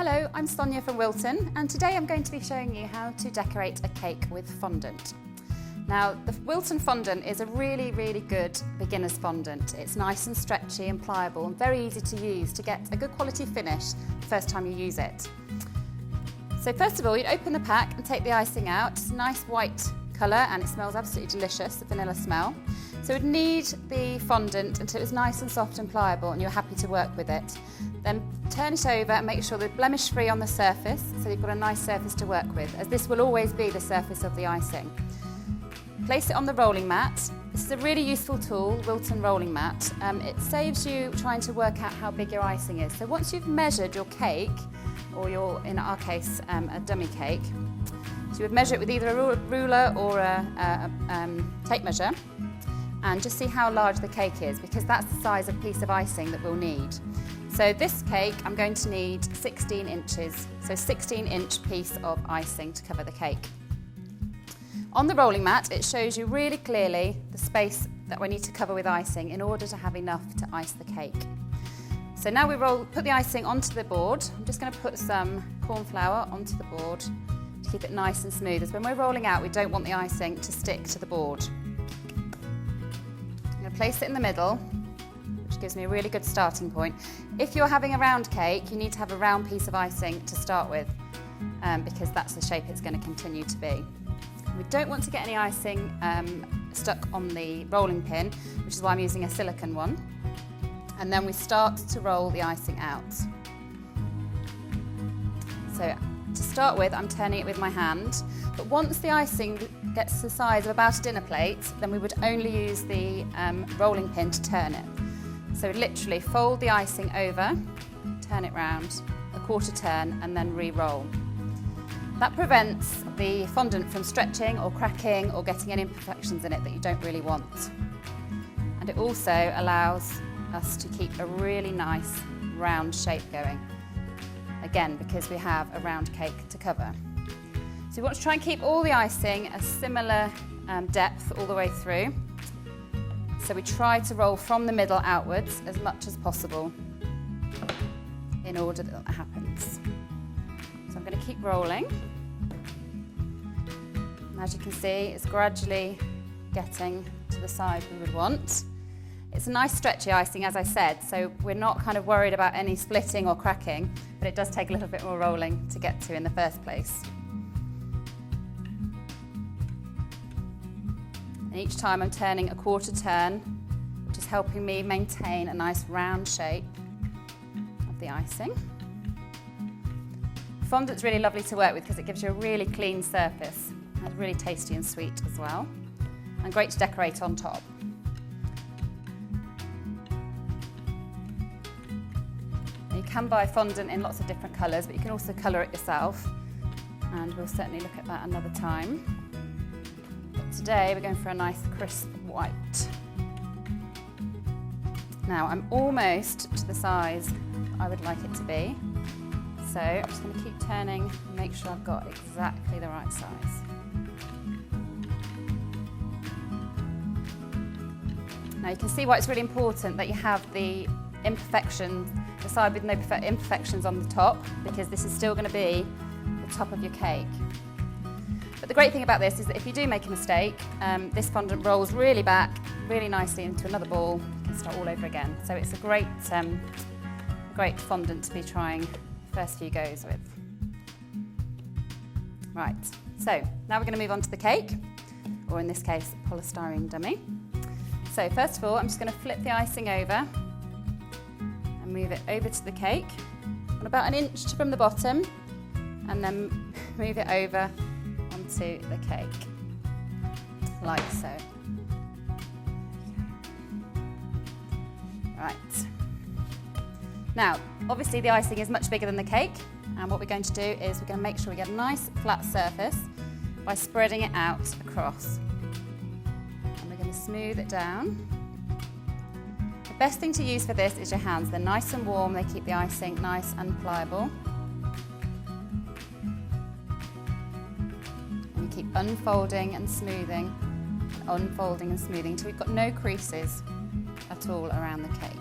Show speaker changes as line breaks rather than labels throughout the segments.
Hello, I'm Sonia from Wilton, and today I'm going to be showing you how to decorate a cake with fondant. Now, the Wilton fondant is a really good beginner's fondant. It's nice and stretchy and pliable and very easy to use to get a good quality finish the first time you use it. So first of all, you'd open the pack and take the icing out. It's a nice white colour and it smells absolutely delicious, the vanilla smell. So we'd need the fondant until it's nice and soft and pliable and you're happy to work with it. Then turn it over and make sure they're blemish free on the surface so you've got a nice surface to work with, as this will always be the surface of the icing. Place it on the rolling mat. This is a really useful tool, Wilton rolling mat. It saves you trying to work out how big your icing is. So once you've measured your cake, or your, in our case, a dummy cake, so you would measure it with either a ruler or a tape measure, and just see how large the cake is, because that's the size of piece of icing that we'll need. So this cake, I'm going to need 16 inches, so 16-inch piece of icing to cover the cake. On the rolling mat, it shows you really clearly the space that we need to cover with icing in order to have enough to ice the cake. So now we put the icing onto the board. I'm just going to put some corn flour onto the board to keep it nice and smooth, as when we're rolling out, we don't want the icing to stick to the board. I'm going to place it in the middle, which gives me a really good starting point. If you're having a round cake, you need to have a round piece of icing to start with, because that's the shape it's going to continue to be. We don't want to get any icing stuck on the rolling pin, which is why I'm using a silicone one. And then we start to roll the icing out. So to start with, I'm turning it with my hand, but once the icing gets the size of about a dinner plate, then we would only use the rolling pin to turn it. So literally fold the icing over, turn it round, a quarter turn, and then re-roll. That prevents the fondant from stretching or cracking or getting any imperfections in it that you don't really want. And it also allows us to keep a really nice round shape going. Again, because we have a round cake to cover. So we want to try and keep all the icing a similar depth all the way through. So we try to roll from the middle outwards as much as possible in order that that happens. So I'm going to keep rolling. And as you can see, it's gradually getting to the size we would want. It's a nice stretchy icing, as I said, so we're not kind of worried about any splitting or cracking, but it does take a little bit more rolling to get to in the first place. And each time I'm turning a quarter turn, which is helping me maintain a nice round shape of the icing. Fondant's really lovely to work with because it gives you a really clean surface. It's really tasty and sweet as well, and great to decorate on top. You can buy fondant in lots of different colours, but you can also colour it yourself, and we'll certainly look at that another time. But today we're going for a nice crisp white. Now I'm almost to the size I would like it to be, so I'm just going to keep turning and make sure I've got exactly the right size. Now you can see why it's really important that you have the imperfections, the side with no imperfections on the top, because this is still going to be the top of your cake. But the great thing about this is that if you do make a mistake, this fondant rolls really back really nicely into another ball. You can start all over again. So it's a great fondant to be trying the first few goes with. Right, so now we're going to move on to the cake, or in this case, polystyrene dummy. So first of all, I'm just going to flip the icing over and move it over to the cake, on about an inch from the bottom, and then move it over onto the cake, like so. Right. Now, obviously the icing is much bigger than the cake, and what we're going to do is we're going to make sure we get a nice flat surface by spreading it out across. And we're going to smooth it down. The best thing to use for this is your hands. They're nice and warm, they keep the icing nice and pliable. And you keep unfolding and smoothing, unfolding and smoothing until we've got no creases at all around the cake.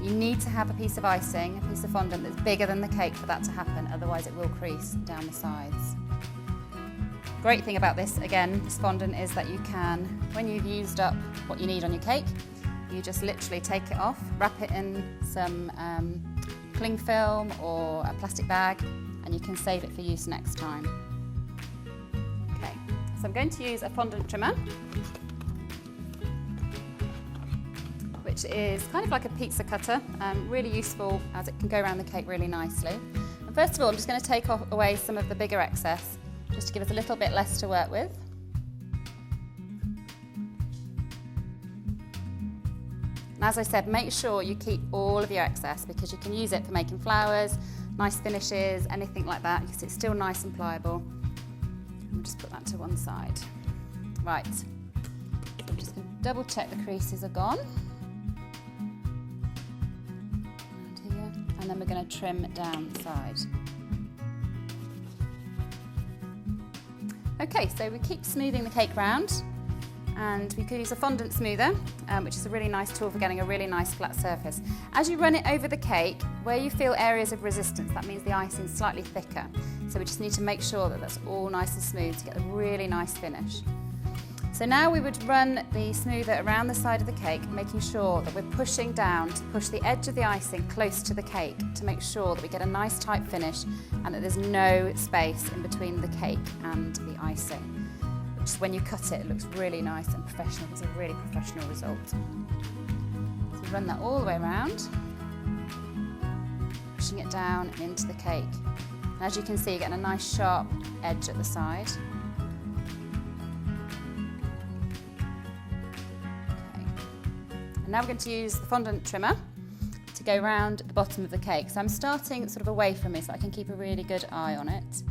You need to have a piece of icing, a piece of fondant that's bigger than the cake for that to happen, otherwise it will crease down the sides. Great thing about this, again, this fondant is that you can, when you've used up what you need on your cake, you just literally take it off, wrap it in some cling film or a plastic bag, and you can save it for use next time. Okay, so I'm going to use a fondant trimmer, which is kind of like a pizza cutter, really useful as it can go around the cake really nicely. And first of all, I'm just going to take away some of the bigger excess, just to give us a little bit less to work with. And as I said, make sure you keep all of your excess because you can use it for making flowers, nice finishes, anything like that, because it's still nice and pliable. I'll just put that to one side. Right, so I'm just going to double check the creases are gone. And then we're going to trim down the side. Okay, so we keep smoothing the cake round, and we could use a fondant smoother, which is a really nice tool for getting a really nice flat surface. As you run it over the cake, where you feel areas of resistance, that means the icing is slightly thicker. So we just need to make sure that that's all nice and smooth to get a really nice finish. So now we would run the smoother around the side of the cake, making sure that we're pushing down to push the edge of the icing close to the cake to make sure that we get a nice tight finish and that there's no space in between the cake and the icing. Which when you cut it, it looks really nice and professional. It's a really professional result. So run that all the way around, pushing it down and into the cake. And as you can see, you're getting a nice sharp edge at the side. Now we're going to use the fondant trimmer to go around the bottom of the cake. So I'm starting sort of away from me so I can keep a really good eye on it.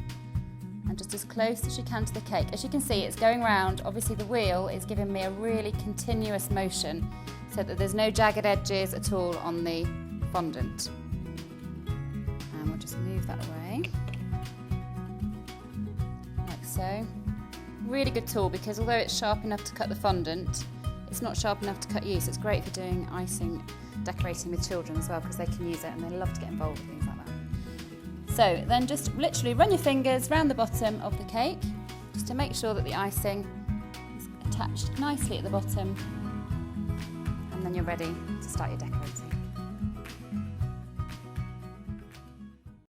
And just as close as you can to the cake. As you can see, it's going round. Obviously the wheel is giving me a really continuous motion so that there's no jagged edges at all on the fondant. And we'll just move that away, like so. Really good tool because although it's sharp enough to cut the fondant, it's not sharp enough to cut you, so it's great for doing icing, decorating with children as well because they can use it and they love to get involved with things like that. So then just literally run your fingers round the bottom of the cake just to make sure that the icing is attached nicely at the bottom, and then you're ready to start your decorating.